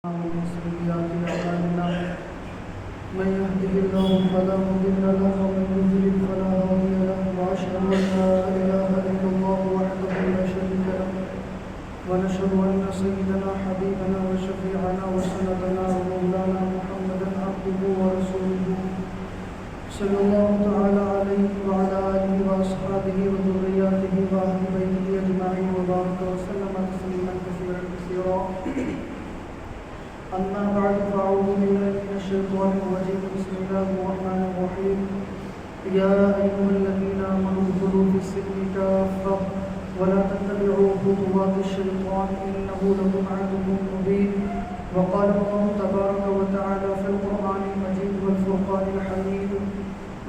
ومن سيئات أعمالنا من يهده الله فلا مضل له ومن يضلل فلا هادي له وأشهد أن لا إله إلا الله وحده لا شريك له ونشهد أن سيدنا حبيبنا وشفيعنا وسندنا ومولانا محمدا عبده ورسوله صلى الله تعالى عليه وعلى آله وأصحابه وذرياته وأهل بيته أجمعين وبارك وسلم تسليما كثيرا كثيرا. أما بعد فأعوذ بالله من الشيطان الرجيم. بسم الله الرحمن الرحيم. يا أيها الذين آمنوا ادخلوا في السلم كافة ولا تتبعوا خطوات الشيطان إنه لكم عدو مبين. وقال الله تبارك وتعالى في القرآن المجيد والفرقان الحميد: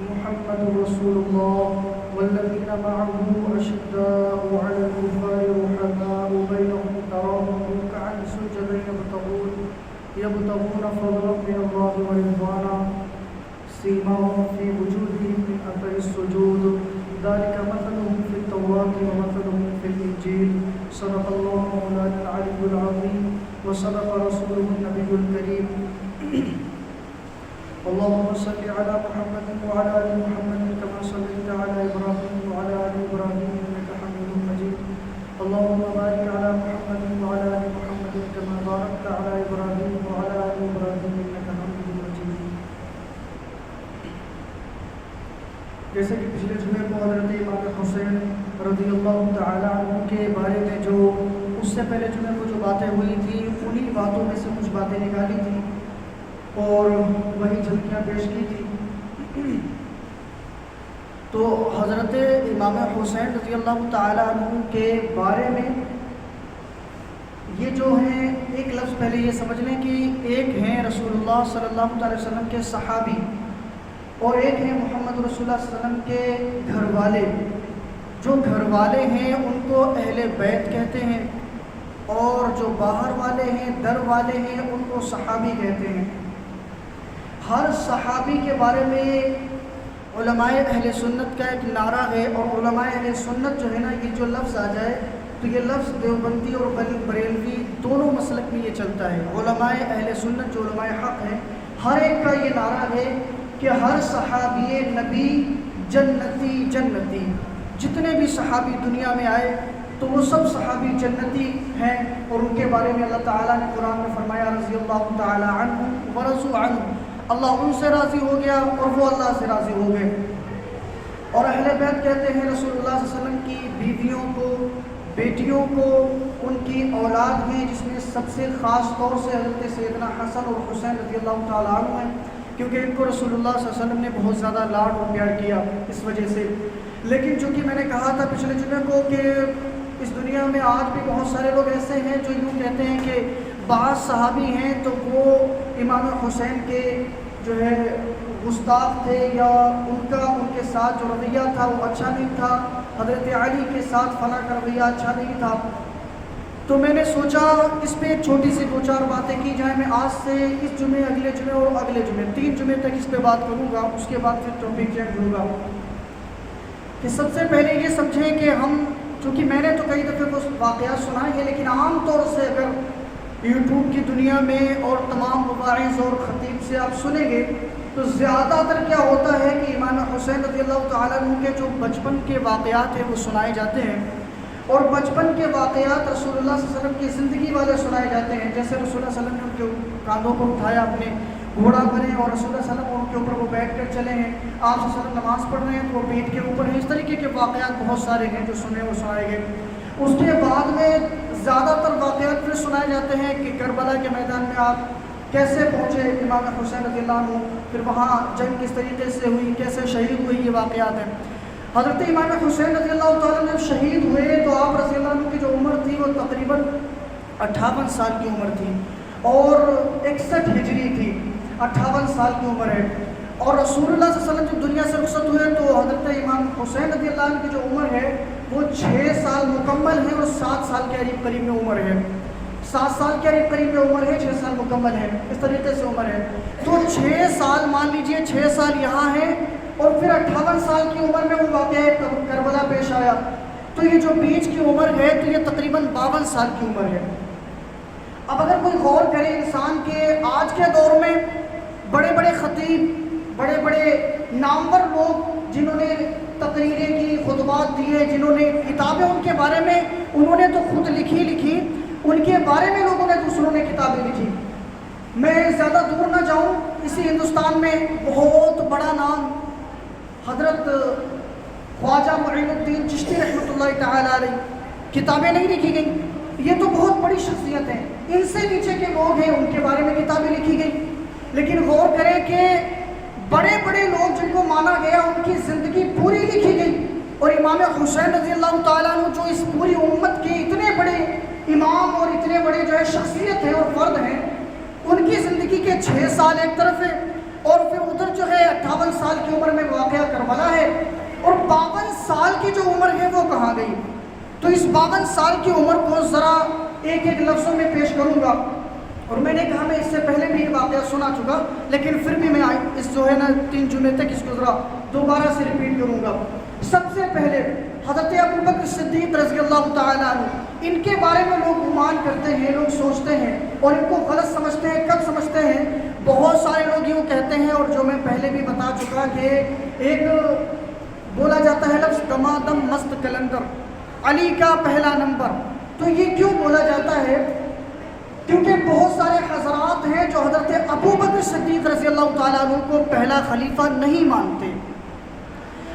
محمد رسول الله والذين معه أشداء على الكفار رحماء بينهم تراهم ركعا سجدا يبتغون فضلا من الله ورضوانا سيماهم في وجوههم من أثر السجود ذلك مثلهم في التوراة ومثلهم في الإنجيل. صدق الله مولانا العلي العظيم وصدق رسوله النبي الكريم. اللهم صل على محمد وعلى آل محمد كما صليت على إبراهيم وعلى آل إبراهيم إنك حميد مجيد. اللهم بارك على محمد وعلى آل محمد كما باركت على إبراهيم وعلى آل إبراهيم إنك حميد مجيد. جیسے کہ پچھلے جمعے کو حضرت امام حسین رضی اللہ تعالیٰ عنہ کے بارے میں جو اس سے پہلے جمعے کو جو باتیں ہوئی تھیں انہی باتوں میں سے کچھ باتیں نکالی تھیں اور وہی جھلکیاں پیش کی تھی. تو حضرت امام حسین رضی اللہ تعالیٰ عنہ کے بارے میں یہ جو ہیں ایک لفظ پہلے یہ سمجھ لیں کہ ایک ہیں رسول اللہ صلی اللہ علیہ وسلم کے صحابی اور ایک ہیں محمد رسول اللہ صلی اللہ علیہ وسلم کے گھر والے. جو گھر والے ہیں ان کو اہل بیت کہتے ہیں اور جو باہر والے ہیں در والے ہیں ان کو صحابی کہتے ہیں. ہر صحابی کے بارے میں علماء اہل سنت کا ایک نعرہ ہے اور علماء اہل سنت جو ہے نا یہ جو لفظ آ جائے تو یہ لفظ دیوبندی اور بریلوی دونوں مسلک میں یہ چلتا ہے. علماء اہل سنت جو علماء حق ہیں ہر ایک کا یہ نعرہ ہے کہ ہر صحابی نبی جنتی جنتی. جتنے بھی صحابی دنیا میں آئے تو وہ سب صحابی جنتی ہیں اور ان کے بارے میں اللہ تعالیٰ نے قرآن میں فرمایا رضی اللہ تعالیٰ عنہ ورضوا عنہ. اللہ ان سے راضی ہو گیا اور وہ اللہ سے راضی ہو گئے. اور اہل بیت کہتے ہیں رسول اللہ صلی اللہ علیہ وسلم کی بیویوں کو بیٹیوں کو ان کی اولاد ہیں جس میں سب سے خاص طور سے حضرت سیدنا حسن اور حسین رضی اللہ تعالیٰ عنہ ہیں کیونکہ ان کو رسول اللہ صلی اللہ علیہ وسلم نے بہت زیادہ لاڈ اور پیار کیا اس وجہ سے. لیکن چونکہ میں نے کہا تھا پچھلے جمعے کو کہ اس دنیا میں آج بھی بہت سارے لوگ ایسے ہیں جو یوں کہتے ہیں کہ بعض صحابی ہیں تو وہ امام حسین کے جو ہے گستاخ تھے یا ان کے ساتھ جو رویہ تھا وہ اچھا نہیں تھا, حضرت علی کے ساتھ فلاں کا رویہ اچھا نہیں تھا. تو میں نے سوچا اس پہ ایک چھوٹی سی دو چار باتیں کی جائیں. میں آج سے اس جمعے اگلے جمعے اور اگلے جمعے 3 جمعے تک اس پہ بات کروں گا. اس کے بعد پھر ٹاپک چینج ہوگا کہ سب سے پہلے یہ سمجھیں کہ ہم چونکہ میں نے تو کئی دفعہ وہ واقعات سنائے ہیں لیکن عام طور سے اگر یوٹیوب کی دنیا میں اور تمام مواعظ اور خطیب سے آپ سنیں گے تو زیادہ تر کیا ہوتا ہے کہ امام حسین رضی اللہ تعالیٰ عنہ کے جو بچپن کے واقعات ہیں وہ سنائے جاتے ہیں اور بچپن کے واقعات رسول اللہ صلی اللہ علیہ وسلم کی زندگی والے سنائے جاتے ہیں. جیسے رسول اللہ صلی اللہ علیہ وسلم نے ان کے کاندھوں پر اٹھایا اپنے گھوڑا بنے اور رسول اللہ صلی اللہ علیہ وسلم ان کے اوپر وہ بیٹھ کر چلے ہیں. آپ صلی اللہ علیہ وسلم نماز پڑھ رہے ہیں تو وہ پیٹھ کے اوپر ہیں. اس طریقے کے واقعات بہت سارے ہیں جو سنے اور سنائے گئے. اس کے بعد میں زیادہ تر واقعات پھر سنائے جاتے ہیں کہ کربلا کے میدان میں آپ کیسے پہنچے امام حسین رضی اللہ عنہ, پھر وہاں جنگ کس طریقے سے ہوئی, کیسے شہید ہوئی, یہ واقعات ہیں. حضرت امام حسین رضی اللہ تعالیٰ جب شہید ہوئے تو آپ رضی اللہ عنہ کی جو عمر تھی وہ تقریباً 58 سال کی عمر تھی اور 61 ہجری تھی. 58 سال کی عمر ہے. اور رسول اللہ صلی اللہ علیہ وسلم جب دنیا سے رخصت ہوئے تو حضرت امام حسین رضی اللہ عنہ کی جو عمر ہے وہ 6 سال مکمل ہے اور 7 سال کے قریب میں عمر ہے. 7 سال کے قریب میں عمر ہے, 6 سال مکمل ہے, اس طریقے سے عمر ہے. تو 6 سال مان لیجئے 6 سال یہاں ہیں اور پھر 58 سال کی عمر میں وہ واقعہ کربلا پیش آیا. تو یہ جو بیچ کی عمر ہے تو یہ تقریباً 52 سال کی عمر ہے. اب اگر کوئی غور کرے انسان کے آج کے دور میں بڑے بڑے خطیب، بڑے بڑے نامور لوگ جنہوں نے تقریریں کی، خطبات دیے، جنہوں نے کتابیں ان کے بارے میں انہوں نے تو خود لکھی، ان کے بارے میں لوگوں نے دوسروں نے کتابیں لکھی. میں زیادہ دور نہ جاؤں، اسی ہندوستان میں بہت بڑا نام حضرت خواجہ معین الدین چشتی رحمۃ اللہ تعالیٰ علیہ، کتابیں نہیں لکھی گئیں. یہ تو بہت بڑی شخصیت ہیں، ان سے نیچے کے لوگ ہیں ان کے بارے میں کتابیں لکھی گئیں. لیکن غور کریں کہ بڑے بڑے لوگ جن کو مانا گیا ان کی زندگی پوری لکھی گئی. اور امام حسین رضی اللہ تعالیٰ عنہ جو اس پوری امت کے اتنے بڑے امام اور اتنے بڑے جو ہے شخصیت ہیں اور فرد ہیں، ان کی زندگی کے 6 سال ایک طرف ہے، اور پھر ادھر جو ہے 58 سال کی عمر میں واقعہ کربلا ہے، اور 52 سال کی جو عمر ہے وہ کہاں گئی. تو اس 52 سال کی عمر کو ذرا ایک ایک لفظوں میں پیش کروں گا. اور میں نے کہا میں اس سے پہلے بھی یہ واقعہ سنا چکا، لیکن پھر بھی میں اس جو ہے نا 3 جمعے تک اس کو ذرا دوبارہ سے ریپیٹ کروں گا. سب سے پہلے حضرت ابوبکر صدیق رضی اللہ تعالیٰ عنہ، ان کے بارے میں لوگ گمان کرتے ہیں، لوگ سوچتے ہیں اور ان کو غلط سمجھتے ہیں. کب سمجھتے ہیں؟ بہت سارے لوگ یوں کہتے ہیں، اور جو میں پہلے بھی بتا چکا کہ ایک بولا جاتا ہے لفظ دمادم مست کلندر، علی کا پہلا نمبر. تو یہ کیوں بولا جاتا ہے؟ کیونکہ بہت سارے حضرات ہیں جو حضرت ابوبکر صدیق رضی اللہ تعالیٰ عنہ کو پہلا خلیفہ نہیں مانتے.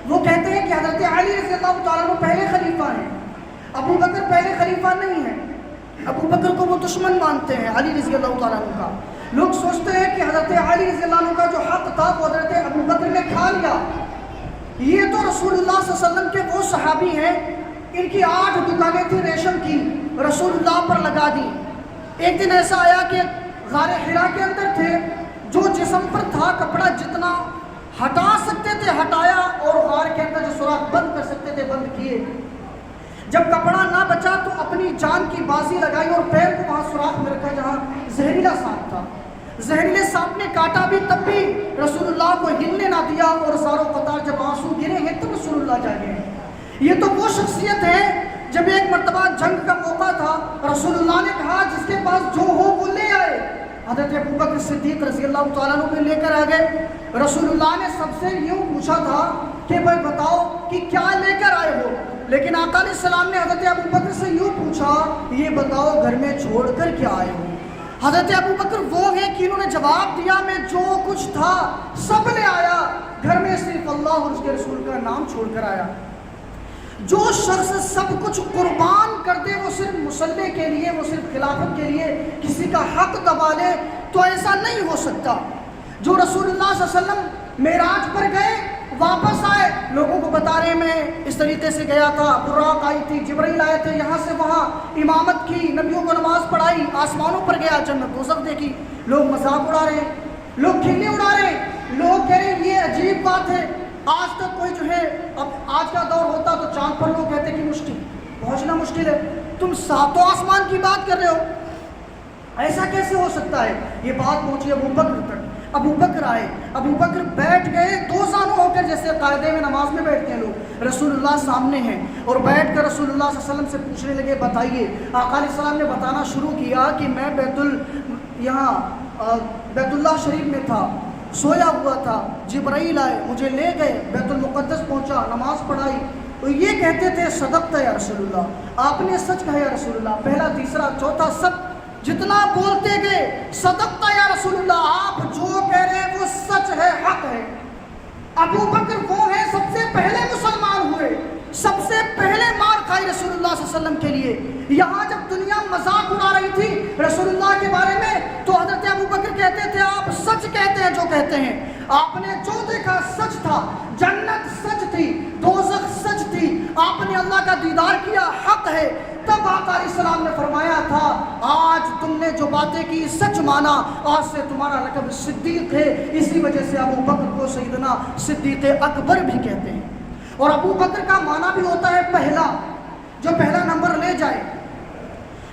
وہ کہتے ہیں کہ حضرت علی رضی اللہ تعالیٰ عنہ پہلے خلیفہ ہیں، ابو بکر پہلے خلیفہ نہیں ہیں. ابو بکر کو وہ دشمن مانتے ہیں علی رضی اللہ تعالیٰ عنہ کا. لوگ سوچتے ہیں کہ حضرت علی رضی اللہ عنہ کا جو حق تھا وہ حضرت ابو بکر نے کھا لیا. یہ تو رسول اللہ صلی اللہ علیہ وسلم کے وہ صحابی ہیں، ان کی 8 دکانیں تھیں ریشم کی، رسول اللہ پر لگا دی. ایک دن ایسا آیا کہ غار حرا کے اندر تھے، جو جسم پر تھا کپڑا جتنا ہٹا سکتے تھے ہٹایا، اور غار کے اندر جو سوراخ بند کر سکتے تھے بند کیے. جب کپڑا نہ بچا تو اپنی جان کی بازی لگائی اور پیر کو وہاں سوراخ میں رکھا جہاں زہریلا سانپ تھا. زہریلے سانپ نے کاٹا بھی، تب بھی رسول اللہ کو ہلنے نہ دیا، اور زاروں قطار جب آنسو گرے ہیں تب رسول اللہ جاگے ہیں. یہ تو وہ شخصیت ہے جب ایک مرتبہ جنگ کا موقع تھا، رسول اللہ نے کہا جس کے پاس جو ہو وہ لے آئے. حضرت ابوبکر صدیق رضی اللہ تعالیٰ عنہ کو لے کر آ گئے. رسول اللہ نے سب سے یوں پوچھا تھا کہ بھائی بتاؤ کہ کیا لے کر آئے ہو، لیکن آقا علیہ السلام نے حضرت ابوبکر سے یوں پوچھا یہ بتاؤ گھر میں چھوڑ کر کیا آئے ہو. حضرت ابوبکر وہ ہیں کہ انہوں نے جواب دیا میں جو کچھ تھا سب لے آیا، گھر میں صرف اللہ اور اس کے رسول کا نام چھوڑ کر آیا. جو شخص سب کچھ قربان کر دے، وہ صرف مسلح کے لیے، وہ صرف خلافت کے لیے کسی کا حق دبا لے، تو ایسا نہیں ہو سکتا. جو رسول اللہ صلی اللہ علیہ وسلم معراج پر گئے، واپس آئے، لوگوں کو بتا رہے میں اس طریقے سے گیا تھا، براق آئی تھی، جبرائیل آئے تھے، یہاں سے وہاں امامت کی، نبیوں کو نماز پڑھائی، آسمانوں پر گیا، جنت دوزخ دیکھی. لوگ مذاق اڑا رہے ہیں، لوگ کھلے اڑا رہے ہیں، لوگ کہہ رہے ہیں یہ عجیب بات ہے. آج تک کوئی جو ہے، اب آج کا دور ہوتا تو چاند پر لوگ کہتے کہ مشکل پہنچنا مشکل ہے، تم 7 آسمان کی بات کر رہے ہو، ایسا کیسے ہو سکتا ہے. یہ بات پہنچی ابو بکر تک. ابو بکر آئے، ابو بکر بیٹھ گئے 2 زانوں ہو کر، جیسے قاعدے میں نماز میں بیٹھتے ہیں لوگ. رسول اللہ سامنے ہیں اور بیٹھ کر رسول اللہ صلی اللہ علیہ وسلم سے پوچھنے لگے بتائیے. آقا علیہ السلام نے بتانا شروع کیا کہ میں بیت اللہ شریف میں تھا، سویا ہوا تھا، جبرائیل آئے مجھے لے گئے، بیت المقدس پہنچا، نماز پڑھائی. تو یہ کہتے تھے صدقت یا رسول اللہ، آپ نے سچ کہا یا رسول اللہ. پہلا، تیسرا، چوتھا، سب جتنا بولتے گئے صدقت یا رسول اللہ، آپ جو کہہ رہے ہیں وہ سچ ہے، حق ہے. ابو بکر وہ ہیں سب سے پہلے مسلمان ہوئے، سب سے پہلے مار کھائی رسول اللہ صلی اللہ علیہ وسلم کے لیے. یہاں جب دنیا مذاق اڑا رہی تھی رسول اللہ کے بارے میں، تو حضرت ابو بکر کہتے تھے آپ سچ کہتے ہیں جو کہتے ہیں، آپ نے جو دیکھا سچ تھا، جنت سچ تھی، دوزخ سچ تھی، آپ نے اللہ کا دیدار کیا، حق ہے. تب آقا علیہ السلام نے فرمایا تھا آج تم نے جو باتیں کی سچ مانا، آج سے تمہارا لقب صدیق ہے. اسی وجہ سے ابو بکر کو سیدنا صدیق اکبر بھی کہتے ہیں. اور ابو بکر کا معنی بھی ہوتا ہے پہلا، جو پہلا نمبر لے جائے.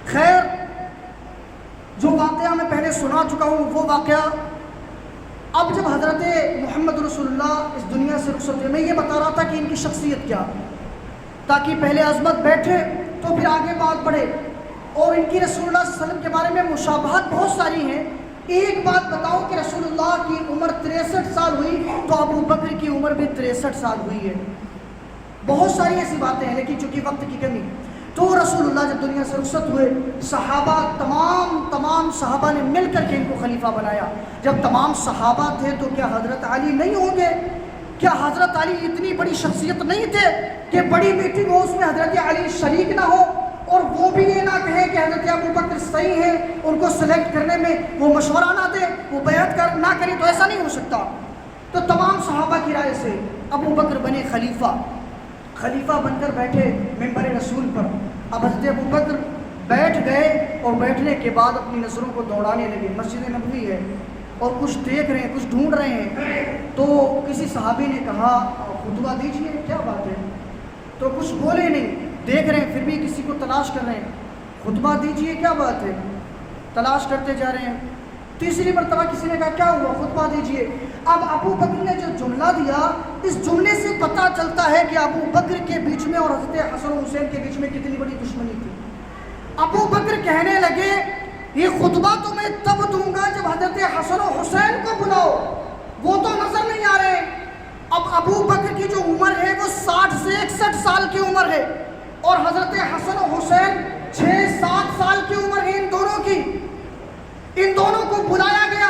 خیر، جو واقعہ میں پہلے سنا چکا ہوں وہ واقعہ، اب جب حضرت محمد رسول اللہ اس دنیا سے رخصت ہوئے، میں یہ بتا رہا تھا کہ ان کی شخصیت کیا، تاکہ پہلے عظمت بیٹھے تو پھر آگے بات بڑھے. اور ان کی رسول اللہ صلی اللہ علیہ وسلم کے بارے میں مشابہت بہت ساری ہیں۔ ایک بات بتاؤ کہ رسول اللہ کی عمر 63 سال ہوئی تو ابو بکر کی عمر بھی 63 سال ہوئی ہے۔ بہت ساری ایسی باتیں ہیں، لیکن چونکہ وقت کی کمی، تو رسول اللہ جب دنیا سے رخصت ہوئے، صحابہ تمام صحابہ نے مل کر کے ان کو خلیفہ بنایا۔ جب تمام صحابہ تھے تو کیا حضرت علی نہیں ہوں گے؟ کیا حضرت علی اتنی بڑی شخصیت نہیں تھے کہ بڑی میٹنگ ہو اس میں حضرت علی شریک نہ ہو اور وہ بھی یہ نہ کہے کہ حضرت ابو بکر صحیح ہے، ان کو سلیکٹ کرنے میں وہ مشورہ نہ دے، وہ بیعت نہ کرے؟ تو ایسا نہیں ہو سکتا۔ تو تمام صحابہ کی رائے سے ابو بکر بنے خلیفہ بن کر بیٹھے ممبر رسول پر۔ اب حضرت ابو بکر بیٹھ گئے اور بیٹھنے کے بعد اپنی نظروں کو دوڑانے لگے۔ مسجد نبوی ہے اور کچھ دیکھ رہے ہیں، کچھ ڈھونڈ رہے ہیں، تو کسی صحابی نے کہا خطبہ دیجئے، کیا بات ہے؟ تو کچھ بولے نہیں، دیکھ رہے ہیں پھر بھی کسی کو تلاش کر رہے ہیں، خطبہ دیجئے، کیا بات ہے؟ تلاش کرتے جا رہے ہیں۔ تیسری مرتبہ کسی نے کہا کیا ہوا؟ خطبہ دیجئے۔ اب ابو بکر نے جو جملہ دیا، اس جملے سے پتہ چلتا ہے کہ ابو بکر کے بیچ میں اور حضرت حسن و حسین کے بیچ میں کتنی بڑی دشمنی تھی۔ ابو بکر کہنے لگے یہ خطبہ تو میں تب دوں گا جب حضرت حسن و حسین کو بلاؤ، وہ تو نظر نہیں آ رہے۔ اب ابو بکر کی جو عمر ہے وہ 60 سے 61 سال کی عمر ہے اور حضرت حسن و حسین 6-7 سال کی عمر ہے ان دونوں کی۔ ان دونوں کو بلایا گیا،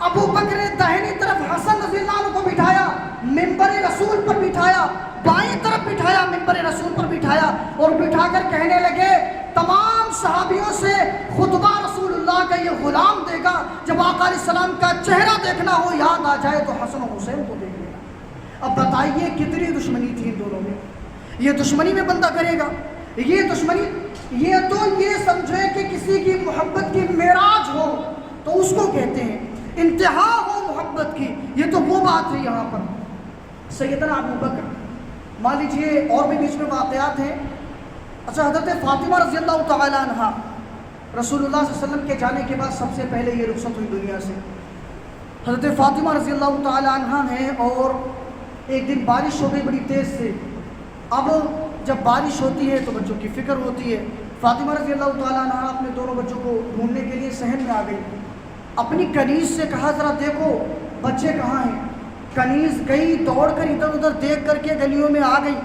ابو بکر نے داہنی طرف حسن رضی اللہ عنہ کو بٹھایا، ممبر رسول پر بٹھایا، بائیں طرف بٹھایا، ممبر رسول پر بٹھایا اور بٹھا کر کہنے لگے تمام صحابیوں سے خطبہ رسول اللہ کا یہ غلام دے گا، جب آقا علیہ السلام کا چہرہ دیکھنا ہو، یاد آ جائے تو حسن و حسین کو دیکھ لینا۔ اب بتائیے کتنی دشمنی تھی ان دونوں میں۔ یہ دشمنی میں بندہ کرے گا، یہ دشمنی، یہ تو یہ سمجھے کہ کسی کی محبت کی معراج ہو تو اس کو کہتے ہیں انتہا ہو محبت کی، یہ تو وہ بات ہے یہاں پر۔ سیدنا ابو بکر، مان لیجیے اور بھی بیچ میں واقعات ہیں۔ اچھا، حضرت فاطمہ رضی اللہ تعالی عنہ رسول اللہ صلی اللہ علیہ وسلم کے جانے کے بعد سب سے پہلے یہ رخصت ہوئی دنیا سے۔ حضرت فاطمہ رضی اللہ تعالی عنہ ہیں اور ایک دن بارش ہو گئی بڑی تیز سے۔ اب جب بارش ہوتی ہے تو بچوں کی فکر ہوتی ہے۔ فاطمہ رضی اللہ تعالیٰ عنہ اپنے دونوں بچوں کو ڈھونڈنے کے لیے صحن میں آ گئی، اپنی کنیز سے کہا ذرا دیکھو بچے کہاں ہیں۔ کنیز گئی، دوڑ کر ادھر ادھر دیکھ کر کے گلیوں میں آ گئی،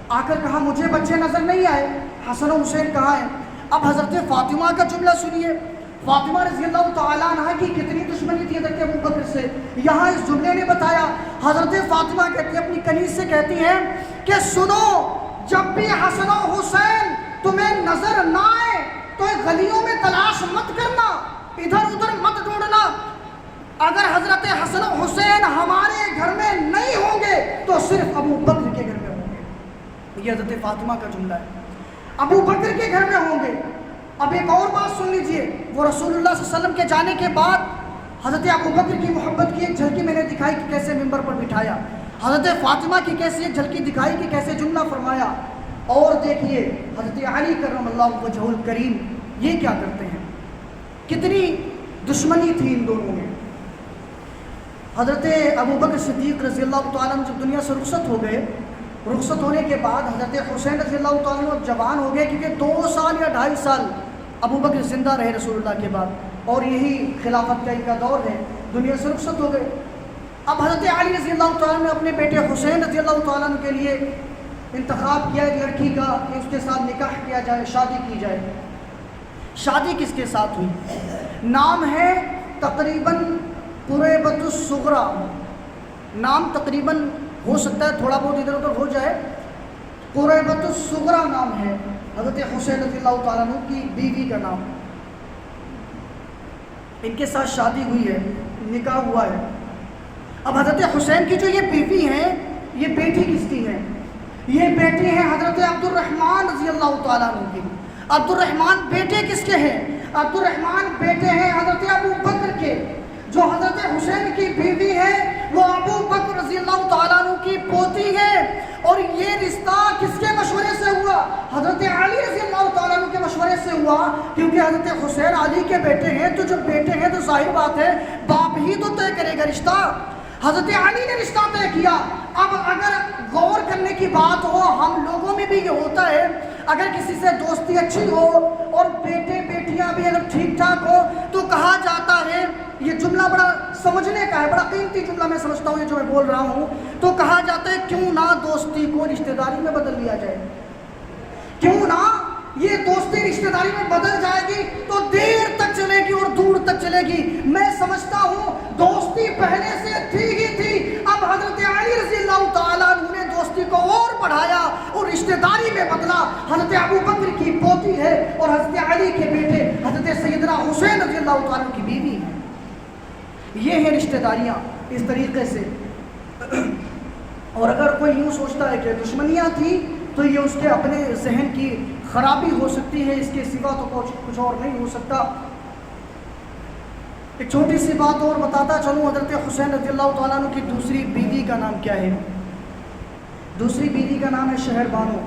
آ کر کہا مجھے بچے نظر نہیں آئے، حسن و حسین کہاں ہیں؟ اب حضرت فاطمہ کا جملہ سنیے، فاطمہ رضی اللہ تعالیٰ عنہ کی کتنی دشمنی تھی حضرت ابو بکر سے، یہاں اس جملے نے بتایا۔ حضرت فاطمہ کہتی اپنی کنیز سے کہتی ہیں کہ سنو، جب بھی حسن و حسین تمہیں نظر نہ آئے تو گلیوں میں تلاش مت کرنا، ادھر ادھر مت ڈھونڈنا۔ اگر حضرت حسن و حسین ہمارے گھر میں نہیں ہوں گے تو صرف ابو بکر کے گھر میں ہوں گے۔ یہ حضرت فاطمہ کا جملہ ہے، ابو بکر کے گھر میں ہوں گے۔ اب ایک اور بات سن لیجئے، وہ رسول اللہ صلی اللہ علیہ وسلم کے جانے کے بعد حضرت ابو بکر کی محبت کی ایک جھلکی میں نے دکھائی کہ کیسے ممبر پر بٹھایا، حضرت فاطمہ کی کیسے ایک جھلکی دکھائی کہ کیسے جملہ فرمایا۔ اور دیکھیے حضرت علی کرم اللہ وجہہ الکریم یہ کیا کرتے ہیں، کتنی دشمنی تھی ان دونوں میں۔ حضرت ابو بکر صدیق رضی اللہ تعالیٰ عنہ جب دنیا سے رخصت ہو گئے، رخصت ہونے کے بعد حضرت حسین رضی اللہ تعالیٰ عنہ جوان ہو گئے، کیونکہ 2 سال یا 2.5 سال ابو بکر زندہ رہے رسول اللہ کے بعد، اور یہی خلافت کا ان کا دور ہے، دنیا سے رخصت ہو گئے۔ اب حضرت علی رضی اللہ تعالیٰ نے اپنے بیٹے حسین رضی اللہ تعالیٰ عنہ کے لیے انتخاب کیا ایک لڑکی کا کہ اس کے ساتھ نکاح کیا جائے، شادی کی جائے۔ شادی کس کے ساتھ ہوئی؟ نام ہے تقریباً قریبۃ الصغریٰ، نام تقریباً ہو سکتا ہے تھوڑا بہت ادھر ادھر ہو جائے، قریبۃ الصغریٰ نام ہے حضرت حسین رضی اللہ تعالیٰ عنہ کی بیوی کا نام۔ ان کے ساتھ شادی ہوئی ہے، نکاح ہوا ہے۔ اب حضرت حسین کی جو یہ بیوی ہیں، یہ بیٹی کس کی ہے؟ یہ بیٹی ہیں حضرت عبد الرحمن رضی اللہ تعالیٰ عنہ کی۔ عبد الرحمن بیٹے کس کے ہیں؟ عبد الرحمن بیٹے ہیں حضرت ابو بکر کے۔ جو حضرت حسین کی بیوی ہے وہ ابو بکر رضی اللہ تعالیٰ عنہ کی پوتی ہے، اور یہ رشتہ کس کے مشورے سے ہوا؟ حضرت علی رضی اللہ تعالیٰ عنہ کے مشورے سے ہوا، کیونکہ حضرت حسین علی کے بیٹے ہیں، تو جب بیٹے ہیں تو ظاہر بات ہے باپ ہی تو طے کرے گا رشتہ۔ حضرت علی نے رشتہ طے کیا۔ اب اگر غور کرنے کی بات ہو، ہم لوگوں میں بھی یہ ہوتا ہے، اگر کسی سے دوستی اچھی ہو اور بیٹے بیٹیاں بھی اگر ٹھیک ٹھاک ہو تو کہا جاتا ہے، یہ جملہ بڑا سمجھنے کا ہے، بڑا قیمتی جملہ میں سمجھتا ہوں یہ جو میں بول رہا ہوں، تو کہا جاتا ہے کیوں نہ دوستی کو رشتہ داری میں بدل لیا جائے، کیوں نہ یہ دوستی رشتہ داری میں بدل جائے گی تو دیر تک چلے گی اور دور تک چلے گی۔ میں سمجھتا ہوں دوستی پہلے سے تھی ہی تھی، اب حضرت علی رضی اللہ تعالیٰ عنہ نے دوستی کو اور بڑھایا اور رشتہ داری میں بدلا۔ حضرت ابو بکر کی پوتی ہے اور حضرت علی کے بیٹے حضرت سیدنا حسین رضی اللہ تعالیٰ عنہ کی بیوی ہے۔ یہ ہیں رشتہ داریاں اس طریقے سے۔ اور اگر کوئی یوں سوچتا ہے کہ دشمنیاں تھیں تو یہ اس کے اپنے ذہن کی خرابی ہو سکتی ہے، اس کے سوا تو کچھ اور نہیں ہو سکتا۔ ایک چھوٹی سی بات اور بتاتا چلوں، حضرت حسین رضی اللہ تعالیٰ عنہ کی دوسری بیوی کا نام کیا ہے؟ دوسری بیوی کا نام ہے شہر بانو،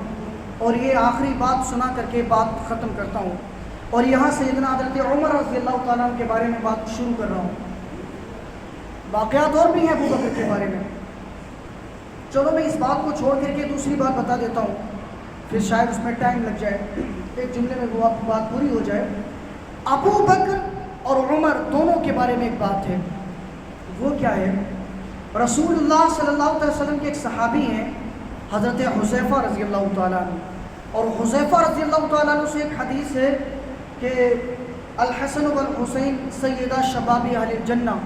اور یہ آخری بات سنا کر کے بات ختم کرتا ہوں، اور یہاں سیدنا حضرت عمر رضی اللہ تعالیٰ عنہ کے بارے میں بات شروع کر رہا ہوں۔ واقعات اور بھی ہیں ابو بکر کے بارے میں، چلو میں اس بات کو چھوڑ کر کے دوسری بات بتا دیتا ہوں، پھر شاید اس میں ٹائم لگ جائے، ایک جملے میں وہ بات پوری ہو جائے۔ ابو بکر اور عمر دونوں کے بارے میں ایک بات ہے، وہ کیا ہے؟ رسول اللہ صلی اللہ علیہ وسلم کے ایک صحابی ہیں حضرت حذیفہ رضی اللہ تعالیٰ عنہ، اور حذیفہ رضی اللہ تعالیٰ عنہ سے ایک حدیث ہے کہ الحسن والحسین سیدہ شباب اہل الجنہ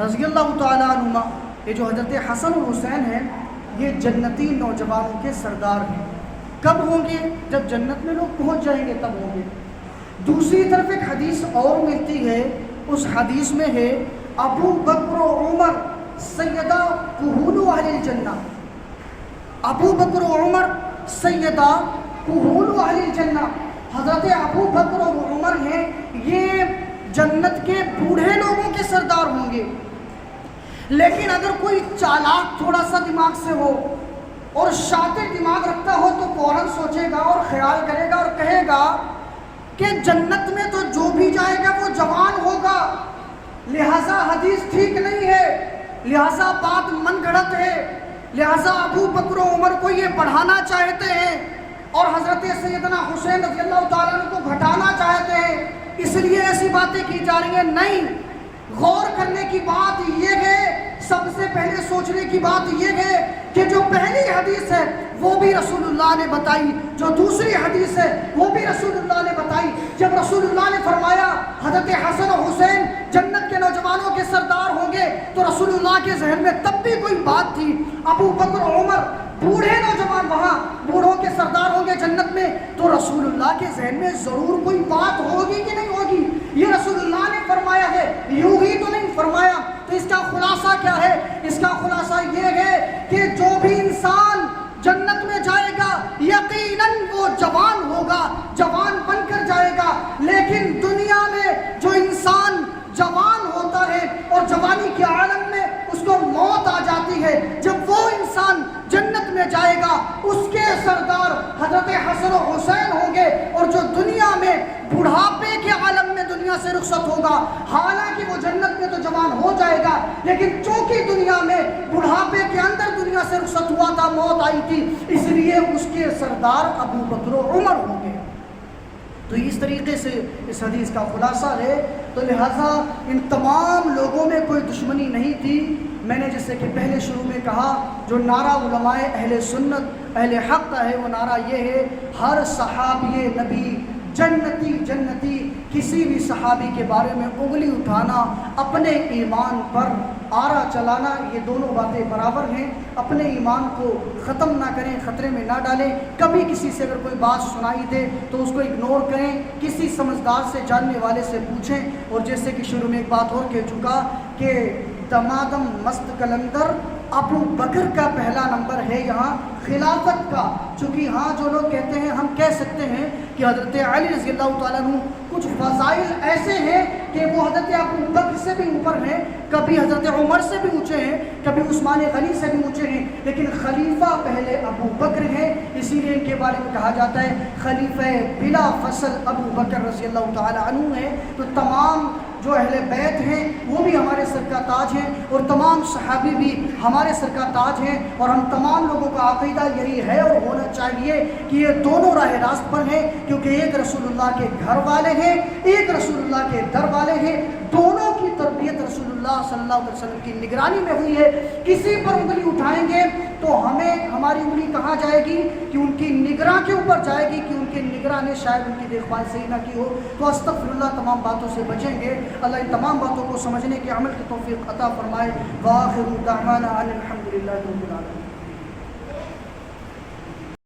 رضی اللہ تعالیٰ عنہما، یہ جو حضرت حسن اور حسین ہیں یہ جنتی نوجوانوں کے سردار ہیں۔ کب ہوں گے؟ جب جنت میں لوگ پہنچ جائیں گے تب ہوں گے۔ دوسری طرف ایک حدیث اور ملتی ہے، اس حدیث میں ہے ابو بکر و عمر سیدہ کہول اہل الجنہ، ابو بکر و عمر سیدہ کہول اہل الجنہ۔ حضرت ابو بکر و عمر ہیں یہ جنت کے بوڑھے لوگوں کے سردار ہوں گے، لیکن اگر کوئی چالاک تھوڑا سا دماغ سے ہو اور شاطر دماغ رکھتا ہو تو فوراً سوچے گا اور خیال کرے گا اور کہے گا کہ جنت میں تو جو بھی جائے گا وہ جوان ہوگا، لہٰذا حدیث ٹھیک نہیں ہے، لہٰذا بات من گھڑت ہے، لہٰذا ابو بکر و عمر کو یہ بڑھانا چاہتے ہیں اور حضرت سیدنا حسین رضی اللہ تعالیٰ عنہ کو گھٹانا چاہتے ہیں، اس لیے ایسی باتیں کی جا رہی ہیں۔ نہیں، غور کرنے کی بات یہ ہے، سب سے پہلے سوچنے کی بات یہ ہے کہ جو پہلی حدیث ہے وہ بھی رسول اللہ نے بتائی، جو دوسری حدیث ہے وہ بھی رسول اللہ نے بتائی۔ جب رسول اللہ نے فرمایا حضرت حسن و حسین جنت کے نوجوانوں کے سردار ہوں گے تو رسول اللہ کے ذہن میں تب بھی کوئی بات تھی۔ ابو بکر و عمر بوڑھے نوجوان وہاں بوڑھوں کے سردار ہوں گے جنت میں، تو رسول اللہ کے ذہن میں ضرور کوئی بات ہوگی کہ نہیں ہوگی۔ یہ رسول اللہ نے فرمایا ہے، یوں ہی تو نہیں فرمایا۔ تو اس کا خلاصہ کیا ہے؟ اس کا خلاصہ یہ ہے کہ جو بھی انسان جنت میں جائے گا یقیناً وہ جوان ہوگا، جوان بن کر جائے گا، لیکن دنیا میں جو انسان جوان ہوتا ہے اور جوانی کے عالم میں اس کو موت آ جاتی ہے، جب وہ انسان جنت میں جائے گا اس کے سردار حضرت حسن و حسین ہوں گے، اور جو دنیا میں بڑھاپے کے عالم میں دنیا سے رخصت ہوگا، حالانکہ وہ جنت میں تو جوان ہو جائے گا لیکن چونکہ دنیا میں بڑھاپے کے اندر دنیا سے رخصت ہوا تھا، موت آئی تھی، اس لیے اس کے سردار ابو بکر و عمر ہوں گے۔ تو اس طریقے سے اس حدیث کا خلاصہ ہے۔ تو لہٰذا ان تمام لوگوں میں کوئی دشمنی نہیں تھی۔ میں نے جیسے کہ پہلے شروع میں کہا، جو نعرہ علماء اہل سنت اہل حق کا ہے وہ نعرہ یہ ہے، ہر صحابی نبی جنتی جنتی۔ کسی بھی صحابی کے بارے میں انگلی اٹھانا، اپنے ایمان پر آرا چلانا، یہ دونوں باتیں برابر ہیں۔ اپنے ایمان کو ختم نہ کریں، خطرے میں نہ ڈالیں۔ کبھی کسی سے اگر کوئی بات سنائی دے تو اس کو اگنور کریں، کسی سمجھدار سے جاننے والے سے پوچھیں۔ اور جیسے کہ شروع میں ایک بات اور کہہ چکا کہ دمادم مست کلندر ابو بکر کا پہلا نمبر ہے یہاں خلافت کا، چونکہ ہاں جو لوگ کہتے ہیں، ہم کہہ سکتے ہیں کہ حضرت علی رضی اللہ تعالیٰ عنہ کچھ فضائل ایسے ہیں کہ وہ حضرت ابو بکر سے بھی اوپر ہیں، کبھی حضرت عمر سے بھی اونچے ہیں، کبھی عثمان غنی سے بھی اونچے ہیں، لیکن خلیفہ پہلے ابو بکر ہیں، اسی لیے ان کے بارے میں کہا جاتا ہے خلیفہ بلا فصل ابو بکر رضی اللہ تعالیٰ عنہ ہے۔ تو تمام جو اہل بیت ہیں وہ بھی ہمارے سر کا تاج ہیں، اور تمام صحابی بھی ہمارے سر کا تاج ہیں، اور ہم تمام لوگوں کا عقیدہ یہی ہے اور ہونا چاہیے کہ یہ دونوں راہ راست پر ہیں، کیونکہ ایک رسول اللہ کے گھر والے ہیں، ایک رسول اللہ کے در والے ہیں، دونوں کی تربیت رسول اللہ صلی اللہ علیہ وسلم کی نگرانی میں ہوئی ہے۔ کسی پر انگلی اٹھائیں گے تو ہماری انگلی کہاں جائے گی؟ کہ ان کی نگراں کے اوپر جائے گی، کہ ان کے نگراں نے شاید ان کی دیکھ بھال صحیح نہ کی ہو۔ تو استغفر اللہ، تمام باتوں سے بچیں گے۔ اللہ ان تمام باتوں کو سمجھنے کے عمل کی توفیق عطا فرمائے۔ وآخر دعوانا ان الحمد للہ رب العالمین۔